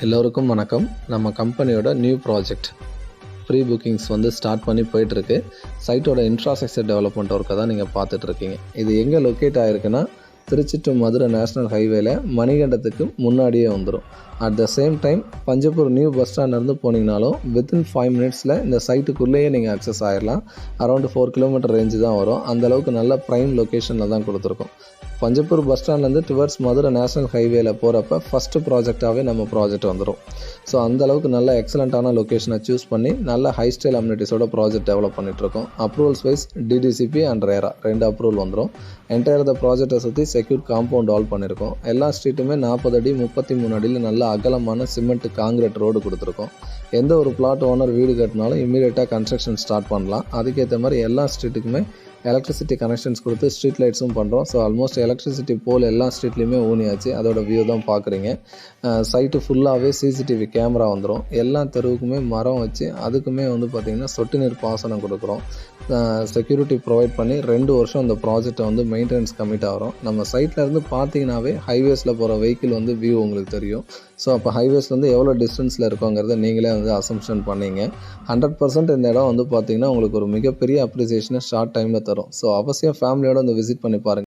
எல்லோருக்கும் வணக்கம். நம்ம கம்பெனியோட new project pre bookings start பண்ணி போயிட்டுருக்கு. சைட்டோட இன்ஃப்ராஸ்ட்ரக்சர் டெவலப்மெண்ட் ஒர்க்கை தான் நீங்கள் பார்த்துட்ருக்கீங்க. இது எங்கே லொக்கேட் ஆகிருக்குன்னா, திருச்சி டு மதுரை நேஷ்னல் ஹைவேல மணிகண்டத்துக்கு முன்னாடியே வந்துடும். At the same time Panchappur new bus ஸ்டாண்ட்லேருந்து போனீங்கனாலும் வித்தின் 5 மினிட்ஸில் இந்த சைட்டுக்குள்ளேயே நீங்கள் அக்சஸ் ஆகிடலாம். அரௌண்ட் 4 கிலோமீட்டர் ரேஞ்சு தான் வரும். அந்தளவுக்கு நல்ல ப்ரைம் லொக்கேஷனில் தான் கொடுத்துருக்கோம். பஞ்சப்பூர் பஸ் ஸ்டாண்ட்லேருந்து டுவர்ட்ஸ் மதுரை நேஷ்னல் ஹைவேல போகிறப்ப ஃபஸ்ட்டு ப்ராஜெக்டாகவே நம்ம ப்ராஜெக்ட் வந்துடும். ஸோ அந்தளவுக்கு நல்ல எக்ஸலண்ட்டான லொக்கேஷனை சூஸ் பண்ணி நல்ல ஹை ஸ்டைல் அம்யூனிட்டிஸோட ப்ராஜெக்ட் டெவலப் பண்ணிகிட்ருக்கோம். Approvals wise DTCP and RERA 2 approval வந்துடும். என்டையர் த ப்ராஜெக்டை சுற்றி செக்யூர் காம்பவுண்ட் வால் பண்ணியிருக்கோம். எல்லா ஸ்ட்ரீட்டுமே 40 அடி 33 அடியில் நல்ல அகலமான சிமெண்ட் காங்கிரீட் ரோடு கொடுத்துருக்கோம். எந்த ஒரு பிளாட் ஓனர் வீடு கட்டினாலும் இம்மீடியட்டாக கன்ஸ்ட்ரக்ஷன் ஸ்டார்ட் பண்ணலாம். அதுக்கேற்ற மாதிரி எல்லா ஸ்ட்ரீட்டுக்குமே எலக்ட்ரிசிட்டி கனெக்ஷன்ஸ் கொடுத்து ஸ்ட்ரீட் லைட்ஸும் பண்ணுறோம். ஸோ ஆல்மோஸ்ட் எலக்ட்ரிசிட்டி போல் எல்லா ஸ்ட்ரீட்லேயுமே ஊனியாச்சு. அதோட வியூ தான் பார்க்குறீங்க. சைட்டு ஃபுல்லாகவே சிசிடிவி கேமரா வந்துடும். எல்லா தெருவுக்குமே மரம் வச்சு அதுக்குமே பார்த்திங்கன்னா சொட்டு நீர் பாசனம் கொடுக்குறோம். செக்யூரிட்டி ப்ரொவைட் பண்ணி 2 வருஷம் இந்த ப்ராஜெக்டை மெயின்டெனன்ஸ் கமிட் ஆகிறோம். நம்ம சைட்லேருந்து பார்த்தீங்கன்னாவே ஹைவேஸில் போகிற வெஹிக்கிள் வியூ உங்களுக்கு தெரியும். ஸோ அப்போ ஹைவேஸ்லேருந்து எவ்வளோ டிஸ்டன்ஸில் இருக்கோங்கிறத நீங்களே அசம்ஷன் பண்ணிங்க. 100% இந்த இடம் பார்த்திங்கன்னா உங்களுக்கு ஒரு மிகப்பெரிய அப்ரிசியேஷனை ஷார்ட் டைமில் தரும். ஸோ அவசியம் ஃபேமிலியோடு விசிட் பண்ணி பாருங்கள்.